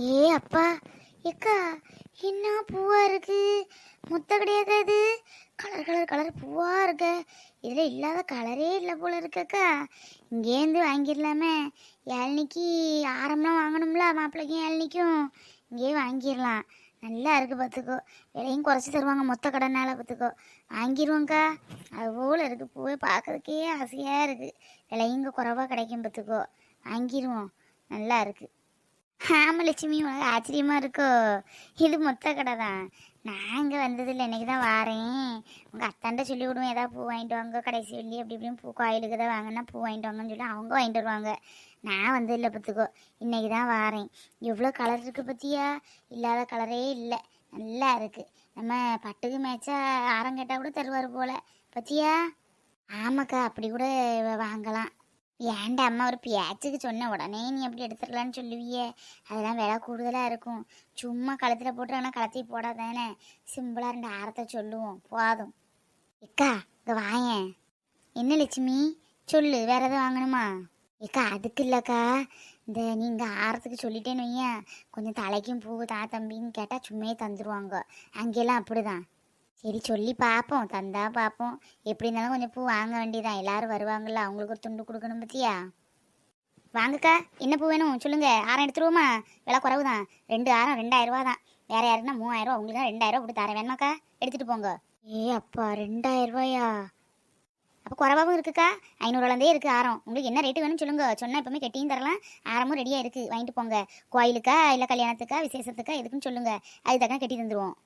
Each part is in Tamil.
ஏ அப்பா, எக்கா என்ன பூவா இருக்கு? முத்த கிடையாக்கா இது? கலர் கலர் கலர் பூவா இருக்க. இதில் இல்லாத கலரே இல்லை போல இருக்கக்கா. இங்கேருந்து வாங்கிடலாமே. ஏழ்னிக்கு ஆரம்லாம் வாங்கணும்ல, மாப்பிள்ளைக்கும் ஏழ்னிக்கும் இங்கேயே வாங்கிடலாம். நல்லா இருக்குது பார்த்துக்கோ. விலையும் குறைச்சி தருவாங்க மொத்த கடனால பார்த்துக்கோ. வாங்கிடுவோங்க்கா. அது போல் இருக்குது, பூவை பார்க்கறதுக்கே ஆசையாக இருக்குது. விலையும் இங்கே குறைவாக கிடைக்கும் பார்த்துக்கோ. வாங்கிடுவோம். நல்லா இருக்குது. ஆமாம் லட்சுமி, உனக்கு ஆச்சரியமாக இருக்கோ? இது மொத்த கடை தான். நான் இங்கே வந்ததில்லை, இன்றைக்கி தான் வாரேன். உங்கள் அத்தாண்ட சொல்லி விடுவோம், ஏதாவது பூ வாங்கிட்டு வாங்க, கடைசி வெள்ளி அப்படி இப்படின்னு பூ கோயிலுக்கு தான் வாங்கினா பூ வாங்கிட்டு வாங்கன்னு சொல்லி அவங்க வாங்கிட்டு வருவாங்க. நான் வந்ததில்லை பார்த்துக்கோ. இன்றைக்கி தான் வாரேன். எவ்வளோ கலர் இருக்குது பார்த்தியா? இல்லாத கலரே இல்லை, நல்லா இருக்குது. நம்ம பட்டுக்கு மேய்ச்சா ஆரம் கேட்டால் கூட தருவார் போல் பார்த்தியா? ஆமாக்கா, அப்படி கூட வாங்கலாம். ஏன்டா அம்மா ஒரு பேச்சுக்கு சொன்ன உடனே நீ அப்படி எடுத்துடலான்னு சொல்லுவியே? அதெல்லாம் விலை கூடுதலாக இருக்கும். சும்மா கழுத்தில் போட்டு ஆனால் கலத்தி போடாதானே. சிம்பிளாக 2 ஆரத்தை சொல்லுவோம், போதும். இக்கா இங்கே வாயேன். என்ன லட்சுமி சொல்லு, வேற எதாவது வாங்கணுமா? இக்கா அதுக்கு இல்லைக்கா, இந்த நீங்கள் ஆரத்துக்கு சொல்லிட்டேன்னு வையேன், கொஞ்சம் தலைக்கும் பூ தா தம்பின்னு கேட்டால் சும்மையே தந்துடுவாங்க. அங்கெல்லாம் அப்படி தான். சரி சொல்லி பார்ப்போம், தந்தா பார்ப்போம். எப்படி இருந்தாலும் கொஞ்சம் பூ வாங்க வேண்டியதான், எல்லாரும் வருவாங்கள்ல, அவங்களுக்கு ஒரு துண்டு கொடுக்கணும் பத்தியா? வாங்கக்கா, என்ன பூ வேணும் சொல்லுங்க, ஆரம் எடுத்துருவோமா? விலை குறவு தான். 2 ஆரம் 2000 ரூபா தான். வேற யாருன்னா 3000, உங்களுக்கு தான் 2000 கொடுத்து தரேன். வேணுமாக்கா? எடுத்துட்டு போங்க. ஏ அப்பா, 2000 ரூபாயா? அப்போ குறவாகவும் இருக்குக்கா. 500 இருக்கு ஆரம். உங்களுக்கு என்ன ரேட்டு வேணும்னு சொல்லுங்க, சொன்னால் எப்பவுமே கெட்டியும் தரலாம். ஆரமும் ரெடியாக இருக்குது, வாங்கிட்டு போங்க. கோயிலுக்கா இல்லை கல்யாணத்துக்கா விசேஷத்துக்கா எதுக்குன்னு சொல்லுங்க, அது தக்கா கட்டி தந்துடுவோம்.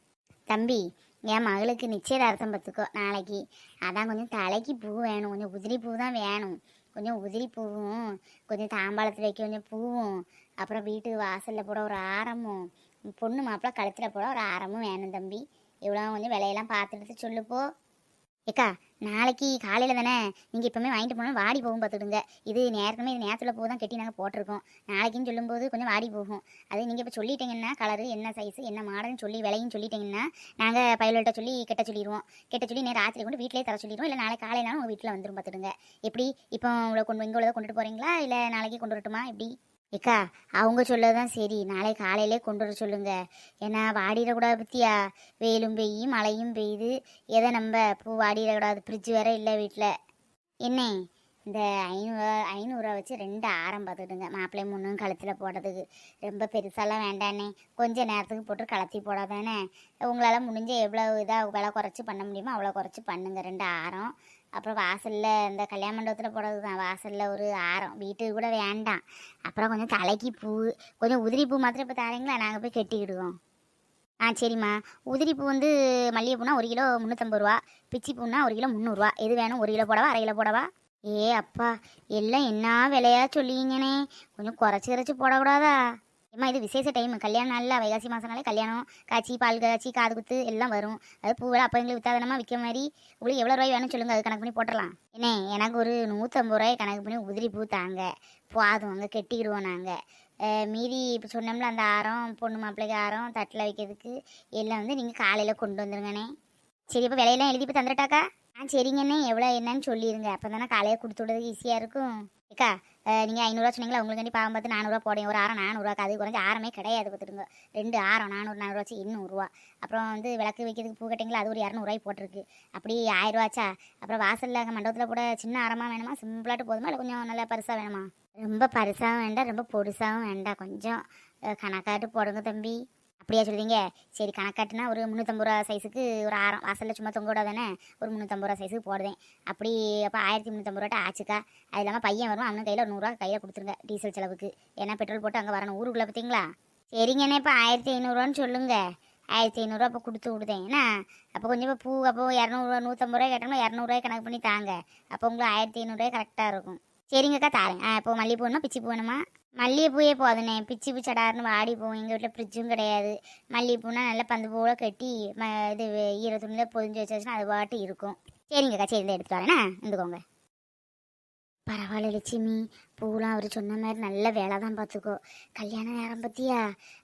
தம்பி, என் மகளுக்கு நிச்சயதார்த்தம் பார்த்துக்கோ நாளைக்கு. அதான் கொஞ்சம் தலைக்கு பூ வேணும், கொஞ்சம் உதிரி பூ தான் வேணும். கொஞ்சம் உதிரி பூவும், கொஞ்சம் தாம்பாளத்தில் வைக்க கொஞ்சம் பூவும், அப்புறம் வீட்டு வாசலில் போட ஒரு ஆரமும், பொண்ணு மாப்பிள்ளை கழுத்தில் போட ஒரு ஆரமும் வேணும் தம்பி. இவ்வளோ கொஞ்சம் விலையெல்லாம் பார்த்துட்டு சொல்லுப்போ. ஏக்கா நாளைக்கு காலையில் தானே, நீங்கள் இப்போமே வாங்கிட்டு போனாலும் வாடி போகும் பார்த்துடுங்க. இது நேரமே இது நேரத்தில் பூ தான் கட்டி நாங்கள் போட்டிருக்கோம். நாளைக்குன்னு சொல்லும்போது கொஞ்சம் வாடி போகும். அது நீங்கள் இப்போ சொல்லிட்டீங்கன்னா கலரு என்ன சைஸு என்ன மாடல்னு சொல்லி விலையும் சொல்லிட்டீங்கன்னா நாங்கள் பையல்கிட்ட சொல்லி கெட்ட சொல்லிடுவோம். கெட்ட சொல்லி நேரம் ராத்திரி கொண்டு வீட்டிலே தர சொல்லிடுவோம். இல்லை நாளைக்கு காலையினாலும் உங்கள் வீட்டில் வந்துடும் பார்த்துடுங்க. எப்படி இப்போ உங்களை இங்கே உள்ளதை கொண்டுட்டு போகிறீங்களா இல்லை நாளைக்கு கொண்டு வரட்டுமா எப்படி? ஏக்கா அவங்க சொல்லதான் சரி, நாளை காலையிலே கொண்டு வர சொல்லுங்க. ஏன்னா வாடிடக்கூடாது பற்றியா? வெயிலும் பெய்யும் மழையும் பெய்யுது, எதை நம்ம பூ வாடிடக்கூடாது. ஃப்ரிட்ஜ் வேற இல்லை வீட்டில். என்ன இந்த 500 வச்சு 2 ஆரம் பார்த்துக்கிடுங்க. மாப்பிள்ளை முன்னும் கழுத்தில் போடுறதுக்கு ரொம்ப பெருசாலாம் வேண்டானே, கொஞ்சம் நேரத்துக்கு போட்டு கலத்தி போடாதானே. உங்களால் முடிஞ்ச எவ்வளோ இதாக விலை குறைச்சி பண்ண முடியுமோ அவ்வளோ குறைச்சி பண்ணுங்க. 2 ஆரம். அப்புறம் வாசலில் இந்த கல்யாண மண்டபத்தில் போடுறது தான், வாசலில் ஒரு ஆரம், வீட்டுக்கு கூட வேண்டாம். அப்புறம் கொஞ்சம் தலைக்கு பூ, கொஞ்சம் உதிரி பூ மாத்திரம் இப்போ தரீங்களா, நாங்கள் போய் கட்டிக்கிடுவோம். சரிம்மா. உதிரி பூ வந்து மல்லிகைப்பூனா 1 கிலோ 350 ரூபா, பிச்சி பூனா 1 கிலோ 300 ரூபா. எது வேணும்? 1 கிலோ போடவா 1/2 கிலோ போடவா? ஏ அப்பா, எல்லாம் என்ன விலையா சொல்லிங்கண்ணே, கொஞ்சம் குறைச்சி போடக்கூடாதா? ஏம்மா இது விசேஷ டைம், கல்யாண நாளில் வைகாசி மாதம்னாலே கல்யாணம் காய்ச்சி பால் காய்ச்சி காது குத்து எல்லாம் வரும். அது பூவெல்லாம் அப்போ எங்களுக்கு விற்றாதனமா விற்க மாதிரி. உங்களுக்கு எவ்வளோ ரூபாய் வேணும்னு சொல்லுங்கள், அது கணக்கு பண்ணி போட்டுடலாம். என்ன எனக்கு ஒரு 150 ரூபாய் கணக்கு பண்ணி உதிரி பூ தாங்க, போதும் அங்கே கெட்டிக்கிடுவோம் நாங்கள். மீதி இப்போ சொன்னோம்ல அந்த ஆரம், பொண்ணு மாப்பிள்ளைக்கு ஆரம் தட்டில் வைக்கிறதுக்கு எல்லாம் வந்து நீங்கள் காலையில் கொண்டு வந்துருங்கண்ணே. சரி, இப்போ விலையெல்லாம் எழுதி போய் தந்துட்டாக்கா? சரிங்கண்ணே, எவ்வளோ என்னன்னு சொல்லிடுங்க, அப்போ தானே காலையில் கொடுத்து விடுறதுக்கு ஈஸியாக இருக்கும். ஏக்கா நீங்கள் 500 சொன்னீங்களா, உங்களுக்கு பாவம் பார்த்து 400 போடுங்க. ஒரு ஆரம் 400, அது குறைஞ்ச ஆரமே கிடையாது பார்த்துடுங்க. 2 ஆரம் 400 வச்சு 800 அப்புறம் வந்து விளக்கு வைக்கிறதுக்கு பூ கட்டிங்களா, அது ஒரு 200 போட்டிருக்கு. அப்படி 1000 ஆச்சா? அப்புறம் வாசலில் மண்டபத்தில் கூட சின்ன ஆரமாக வேணுமா, சிம்பிளாட்டு போதுமா, இல்லை கொஞ்சம் நல்லா பரிசாக வேணுமா? ரொம்ப பரிசாகவும் வேண்டாம், ரொம்ப பொடிசாகவும் வேண்டாம், கொஞ்சம் கணக்காட்டு போடுங்க தம்பி. அப்படியா சொல்லுவீங்க? சரி, கணக்காட்டுனா ஒரு 350 ரூபா சைஸுக்கு ஒரு ஆரம், வாசலில் சும்மா தொங்க விடாதானே, ஒரு 350 ரூபா சைஸுக்கு போடுவேன். அப்படி அப்போ 1350 ரூபா ஆச்சுக்கா. அது இல்லாமல் பையன் வரும், அவனுக்கு கையில் ஒரு 100 ரூபா கையில் கொடுத்துருங்க டீசல் செலவுக்கு. ஏன்னா பெட்ரோல் போட்டு அங்கே வரணும் ஊருக்குள்ளே பார்த்தீங்களா? சரிங்கண்ணே, இப்போ 1500 சொல்லுங்க. 1500 அப்போ கொடுத்து விடுதேன் என்ன. அப்போ கொஞ்சம் இப்போ பூ அப்போ 200 150 கேட்டோம்னா 200 கணக்கு பண்ணி தாங்க. அப்போ உங்களுக்கு 1500 கரெக்டாக இருக்கும். சரிங்கக்கா தாரேன். இப்போ மல்லிகைப்பூ வேணுமா பிச்சி பூ வேணுமா? மல்லிகைப்பூவே போதுண்ணே, பிச்சி பூ சடார்னு வாடி போகும். எங்கள் வீட்டில் ஃப்ரிட்ஜும் கிடையாது. மல்லிகைப்பூனா நல்லா பந்து பூவோட கட்டி இது ஈர துணியில் பொதிஞ்சு வச்சாச்சுன்னா அது பாட்டு இருக்கும். சரிங்கக்கா, சரி இந்த எடுத்துகிட்டு வரேண்ணா, இருந்துக்கோங்க. பரவாயில்ல லட்சுமி, பூலாம் அவர் சொன்ன மாதிரி நல்ல வேலை தான் பார்த்துக்கோ. கல்யாண நேரம் பற்றியா?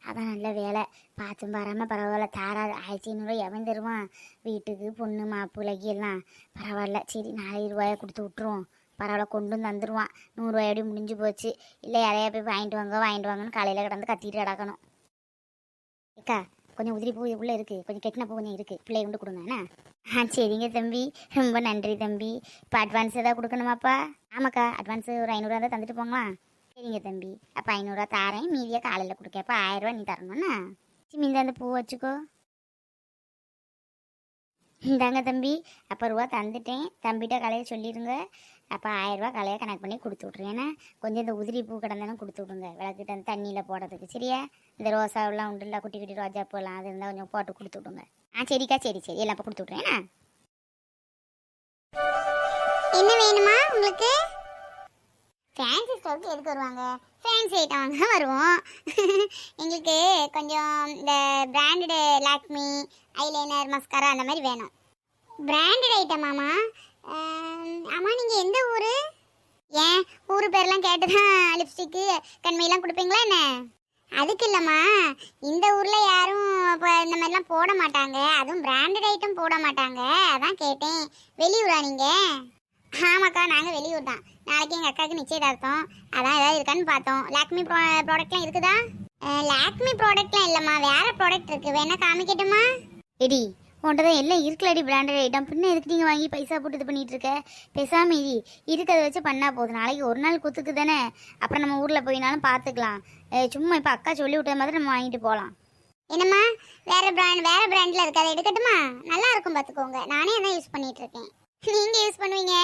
அதான் நல்ல வேலை. பார்த்தும் பாராமல் பரவாயில்ல. தாரா 1500 எவன் தருவான் வீட்டுக்கு பொண்ணு மாப்பிள்ளைக்கு எல்லாம்? பரவாயில்ல, சரி 4000 கொடுத்து விட்ருவோம். பரவாயில்ல, கொண்டு வந்து தந்துடுவான். 100 ரூபாயோடய முடிஞ்சு போச்சு. இல்லை யாரையா போய் வாங்கிட்டு வாங்கன்னு காலையில் கிடந்து கத்திட்டு கிடக்கணும். அக்கா கொஞ்சம் உதிரி பூ உள்ளே இருக்குது, கொஞ்சம் கெட்டின பூ கொஞ்சம் இருக்குது, பிள்ளைய கொண்டு கொடுங்கண்ணா. சரிங்க தம்பி, ரொம்ப நன்றி தம்பி. இப்போ அட்வான்ஸ் ஏதாவது கொடுக்கணுமாப்பா? ஆமாக்கா, அட்வான்ஸு ஒரு 500 தான் தந்துட்டு போங்களா? சரிங்க தம்பி, அப்போ 500 தாரேன், மீதியாக காலையில் கொடுக்க. அப்போ 1000 நீ தரணும்ண்ணா. இந்த அந்த பூ வச்சுக்கோ. இந்தாங்க தம்பி, அப்போ ரூபா தந்துட்டேன், தம்பிகிட்ட கலையை சொல்லிடுங்க. அப்போ 1000 கலையை கணக்கு பண்ணி கொடுத்து விட்ருங்க. ஏன்னா கொஞ்சம் இந்த உதிரி பூ கிடந்தாலும் கொடுத்து விட்ருங்க, விளக்கிட்ட அந்த தண்ணியில் போடுறதுக்கு. சரியா? இந்த ரோசாவெல்லாம் உண்டுல்ல, குட்டி குட்டி ரோஜா பூலாம், அது இருந்தால் கொஞ்சம் போட்டு கொடுத்து விட்ருங்க. சரிக்கா, சரி எல்லாம் இப்போ கொடுத்து விட்றேன். என்ன வேணுமா உங்களுக்கு? ஃபேன்சி ஸ்டோருக்கு எதுக்கு வருவாங்க? ஃபேன்சி ஐட்டம் வாங்க வருவோம். எங்களுக்கு கொஞ்சம் இந்த பிராண்டடு லாக்மி ஐலைனர் மஸ்காரா அந்த மாதிரி வேணும். பிராண்டட் ஐட்டமாமா? ஆமாம், நீங்கள் எந்த ஊர்? ஏன் ஊர் பேர்லாம் கேட்டு தான் லிப்ஸ்டிக்கு கண்மையெல்லாம் கொடுப்பீங்களா என்ன? அதுக்கு இல்லைம்மா, இந்த ஊரில் யாரும் இப்போ இந்த மாதிரிலாம் போட மாட்டாங்க, அதுவும் பிராண்டட் ஐட்டம் போட மாட்டாங்க, அதான் கேட்டேன். வெளியூரா நீங்கள்? ஆமாக்கா, நாங்கள் வெளியூர் தான். நாளைக்கு எங்கள் அக்காவுக்கு நிச்சயதார்த்தம், அதான் ஏதாவது இருக்கான்னு பார்த்தோம். லாக்மி ப்ராடக்ட்லாம் இருக்குதா? லாக்மி ப்ராடக்ட்லாம் இல்லைம்மா, வேறு ப்ராடக்ட் இருக்குது, வேணா காமிக்கட்டுமா? எடி உன்ட்ட தான் எல்லாம் இருக்கலடி பிராண்டட் ஐட்டம், பின்ன எதுக்கு நீங்கள் வாங்கி பைசா போட்டு இது பண்ணிகிட்டு இருக்க? பேசாமல் இருக்கிறத வச்சு பண்ணால் போதும். நாளைக்கு ஒரு நாள் குத்துக்கு தானே, அப்புறம் நம்ம ஊரில் போயினாலும் பார்த்துக்கலாம். சும்மா இப்போ அக்கா சொல்லி விட்ட மாதிரி நம்ம வாங்கிட்டு போகலாம். என்னம்மா, வேறு பிராண்டில் இருக்காது, எடுக்கட்டுமா? நல்லா இருக்கும் பார்த்துக்கோங்க, நானே அதான் யூஸ் பண்ணிகிட்ருக்கேன். நீங்கள் யூஸ் பண்ணுவீங்க,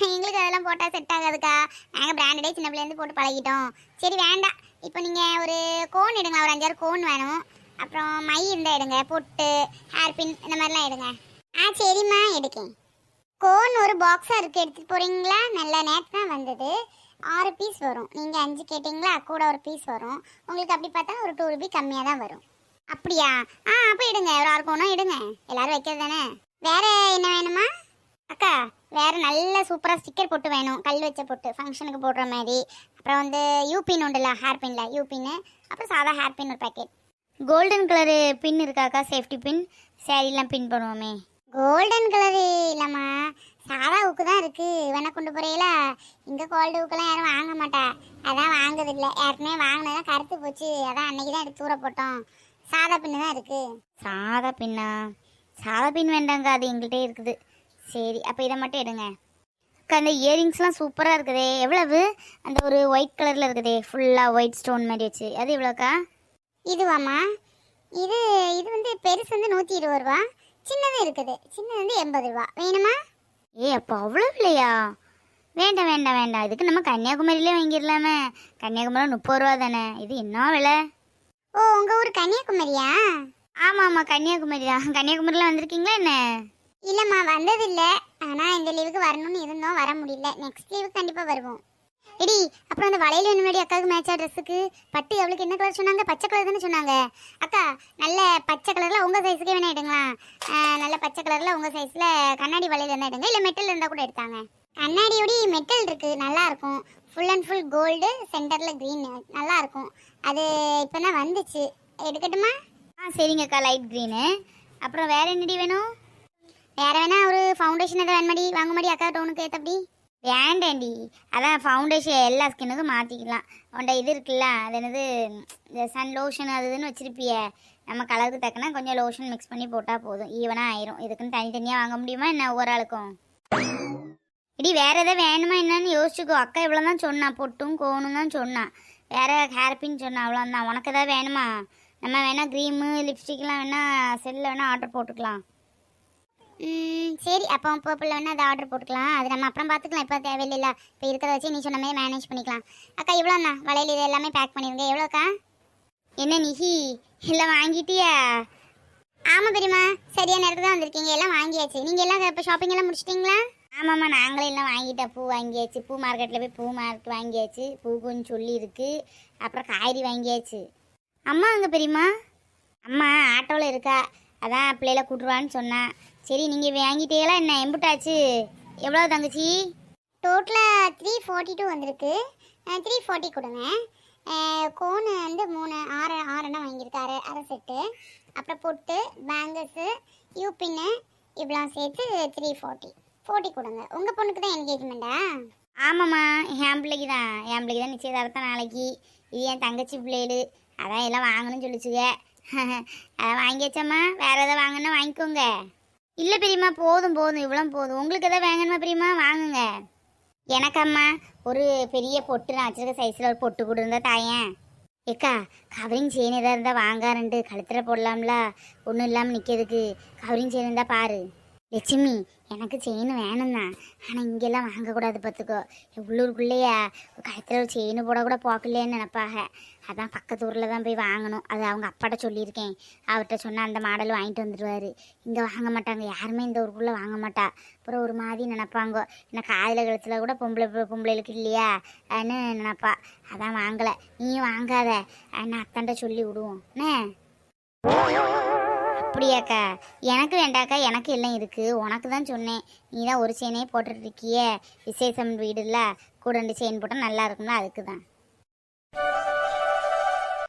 எங்களுக்கு அதெல்லாம் போட்டால் செட் ஆகாதுக்கா. நாங்கள் பிராண்டடே சின்ன பிள்ளைலேருந்து போட்டு பழகிட்டோம். சரி வேண்டாம், இப்போ நீங்கள் ஒரு கோன் எடுங்க, ஒரு 5-6 கோன் வேணும். அப்புறம் மை இருந்தால் எடுங்க, பொட்டு, ஹேர்பின் இந்த மாதிரிலாம் எடுங்க. சரிம்மா எடுக்கேன். கோன் ஒரு பாக்ஸாக இருக்குது, எடுத்துகிட்டு போகிறீங்களா? நல்ல நேரத்து தான் வந்தது, 6 பீஸ் வரும். நீங்கள் 5 கேட்டிங்களா, கூட ஒரு பீஸ் வரும். உங்களுக்கு அப்படி பார்த்தா ஒரு 2 ரூபி கம்மியாக தான் வரும். அப்படியா? அப்போ எடுங்க, ஒரு 6 கோனும் எடுங்க, எல்லோரும் வைக்கிறது தானே. வேறு என்ன வேணுமா? அக்கா, வேறு நல்ல சூப்பராக ஸ்டிக்கர் போட்டு வேணும், கல் வச்ச போட்டு ஃபங்க்ஷனுக்கு போடுற மாதிரி. அப்புறம் வந்து யூபின் உண்டுல்ல, ஹேர் பின்னில் யூபின்னு, அப்புறம் சாதா ஹேர் பின் ஒரு பேக்கெட். கோல்டன் கலரு பின் இருக்காக்கா, சேஃப்டி பின், சேரீலாம் பின் பண்ணுவோமே. கோல்டன் கலரு இல்லைம்மா, சாதா ஊக்கு தான் இருக்குது, வேணா கொண்டு போகிறீங்களா? இங்கே கோல்டு ஊக்கெல்லாம் யாரும் வாங்க மாட்டா, அதான் வாங்குறதில்லை. ஏற்கனவே வாங்கினதான் கருத்து போச்சு, அதான் அன்னைக்கு தான் எடுத்து தூர போட்டோம். சாதா பின்னு தான் இருக்குது. சாதா பின்னா? சாதா பின் வேண்டாங்க, அது எங்கள்கிட்ட இருக்குது. சரி, அப்போ இதை மட்டும் எடுங்க. அக்கா, அந்த இயரிங்ஸ்லாம் சூப்பராக இருக்குதே, எவ்வளவு? அந்த ஒரு ஒயிட் கலரில் இருக்குதே, ஃபுல்லாக ஒயிட் ஸ்டோன் மாதிரி வச்சு, அது எவ்வளோக்கா? இதுவாம்மா, இது வந்து பெருசு வந்து 120 ரூபா, சின்னது இருக்குது, சின்னது வந்து 80 ரூபா. வேணுமா? அப்போ அவ்வளோ இல்லையா? வேண்டாம் வேண்டாம் வேண்டாம், இதுக்கு நம்ம கன்னியாகுமரியிலே வாங்கிடலாமே. கன்னியாகுமரி 30 ரூபா தானே, இது என்ன விலை? உங்கள் ஊர் கன்னியாகுமரியா? ஆமாம் கன்னியாகுமரி தான். கன்னியாகுமரியில் வந்திருக்கீங்களா என்ன? இல்லைம்மா, வந்ததில்லை, ஆனால் இந்த லீவுக்கு வரணும்னு இருந்தோம், வர முடியல. நெக்ஸ்ட் லீவுக்கு கண்டிப்பாக வருவோம். எடி, அப்புறம் அந்த வளையல் வேணும் மாதிரி அக்காவுக்கு மேட்சா ட்ரெஸ்ஸுக்கு பட்டு அவளுக்கு என்ன கலர் சொன்னாங்க? பச்சை கலர் தானே சொன்னாங்க. அக்கா, நல்ல பச்சை கலரில் உங்கள் சைஸுக்கே வேணா எடுங்களா? நல்ல பச்சை கலரில் உங்கள் சைஸில் கண்ணாடி வளையல் இருந்தால் எடுங்க, இல்லை மெட்டல் இருந்தால் கூட எடுத்தாங்க. கண்ணாடியோடி மெட்டல் இருக்குது, நல்லாயிருக்கும். ஃபுல் அண்ட் ஃபுல் கோல்டு, சென்டரில் க்ரீன், நல்லாயிருக்கும். அது இப்போ தான் வந்துச்சு, எடுக்கட்டுமா? சரிங்கக்கா, லைட் க்ரீனு. அப்புறம் வேறு என்னடி வேணும்? வேறு வேணா ஒரு ஃபவுண்டேஷன் எதாவது வேணுமாடி, வாங்க மாடி அக்கா டவுனுக்கு ஏற்றபடி? வேண்டேண்டி, அதான் ஃபவுண்டேஷன் எல்லா ஸ்கின்னுக்கும் மாற்றிக்கலாம். உன்ட இது இருக்குல்ல, அது என்னது, இந்த சன் லோஷன் அது இதுன்னு வச்சுருப்பிய, நம்ம கலருக்கு தக்கனா கொஞ்சம் லோஷன் மிக்ஸ் பண்ணி போட்டால் போதும், ஈவனாக ஆயிரும். இதுக்குன்னு தனித்தனியாக வாங்க முடியுமா என்ன ஒவ்வொரு ஆளுக்கும்? இடி, வேறு எதாவது வேணுமா என்னன்னு யோசிச்சுக்கோ. அக்கா இவ்வளோ தான் சொன்னான், பொட்டும் கோணும் தான் சொன்னான், வேறு ஹேர்பின் சொன்னான், அவ்வளோதான். உனக்கு எதாவது வேணுமா? நம்ம வேணால் க்ரீமு லிப்ஸ்டிக்லாம் வேணால் செல்லில் வேணால் ஆர்டர் போட்டுக்கலாம். சரி, அப்போ பர்பிள் வேணால் அதை ஆர்டர் போட்டுக்கலாம், அது நம்ம அப்புறம் பார்த்துக்கலாம், இப்போ தேவையில்லை. இப்போ இருக்கிறத வச்சு நீ சொன்ன மாதிரி மேனேஜ் பண்ணிக்கலாம். அக்கா இவ்வளோண்ணா, வளையல் இது எல்லாமே பேக் பண்ணிடுங்க. எவ்வளோக்கா? என்ன நிஹி, எல்லாம் வாங்கிட்டியா? ஆமாம் பெரியம்மா, சரியான நேரத்துக்கு தான் வந்திருக்கீங்க, எல்லாம் வாங்கியாச்சு. நீங்கள் எல்லாம் இப்போ ஷாப்பிங் எல்லாம் முடிச்சிட்டிங்களா? ஆமாம்மா, நாங்களே எல்லாம் வாங்கிட்டோம். பூ வாங்கியாச்சு, பூ மார்க்கெட்டில் போய் பூ மார்க்கெட் வாங்கியாச்சு, பூ கொஞ்சம் சொல்லி இருக்குது. அப்புறம் காய்கறி வாங்கியாச்சு. அம்மா அங்கே பெரியம்மா? அம்மா ஆட்டோவில் இருக்கா, அதான் பிள்ளையில கூட்டுருவான்னு சொன்னான். சரி, நீங்கள் வாங்கிட்டீங்களா என்ன? எம்புட்டாச்சு? எவ்வளோ தங்கச்சி? டோட்டலாக 342 வந்திருக்கு. 340 கொடுங்க. கோனு வந்து 6 வாங்கியிருக்கு, அரை செட்டு. அப்புறம் பொட்டு, பேங்கிள்ஸு, யூபின்னு இவ்வளோ சேர்த்து 340 கொடுங்க. உங்கள் பொண்ணுக்கு தான் என்கேஜ்மெண்ட்டா? ஆமாம்மா, என் பிள்ளைக்கு தான் நிச்சயதார்த்தம் நாளைக்கு. இது என் தங்கச்சி பிள்ளைகள், அதான் எல்லாம் வாங்கணும்னு சொல்லிச்சுங்க. அதை வாங்கியாச்சம்மா, வேற எதாவது வாங்கினா வாங்கிக்கோங்க. இல்லை பெரியம்மா, போதும் போதும், இவ்வளோ போதும். உங்களுக்கு எதாவது வாங்கணுமா பெரியம்மா? வாங்குங்க. எனக்கம்மா ஒரு பெரிய பொட்டு, நான் வச்சிருக்க சைஸில் ஒரு பொட்டு கூட இருந்தால் தாயேன். ஏக்கா, கவரிங் செயின் எதாவது இருந்தால் வாங்காரண்டு கழுத்தில் போடலாம்ல, ஒன்றும் இல்லாமல் நிற்கிறதுக்கு. கவரிங் செயின் இருந்தால் பாரு. லட்சுமி, எனக்கு செயின் வேணும் தான், ஆனால் இங்கெல்லாம் வாங்கக்கூடாது பார்த்துக்கோ. உள்ளூருக்குள்ளேயா கழுத்தில் ஒரு செயின் போட கூட போக்கலையேன்னு நினப்பாக. அதான் பக்கத்து ஊரில் தான் போய் வாங்கணும். அது அவங்க அப்பாட்ட சொல்லியிருக்கேன். அவர்கிட்ட சொன்னால் அந்த மாடல் வாங்கிட்டு வந்துடுவார். இங்கே வாங்க மாட்டாங்க, யாருமே இந்த ஊருக்குள்ளே வாங்க மாட்டா. அப்புறம் ஒரு மாதிரி நினப்பாங்க, ஏன்னா காதில் கழுத்தில் கூட பொம்பளைகளுக்கு இல்லையா அப்படின்னு நினப்பா. அதான் வாங்கலை. நீயும் வாங்காத, நான் அத்தான்ட்ட சொல்லி விடுவோம் என்ன. அப்படியாக்கா? எனக்கு வேண்டாக்கா, எனக்கு எல்லாம் இருக்குது. உனக்கு தான் சொன்னேன், நீ தான் ஒரு செயினே போட்டுட்டு இருக்கியே, விசேஷம் வீடு இல்லை, கூட 2 செயின் போட்டால் நல்லா இருக்கும்ல, அதுக்கு தான்.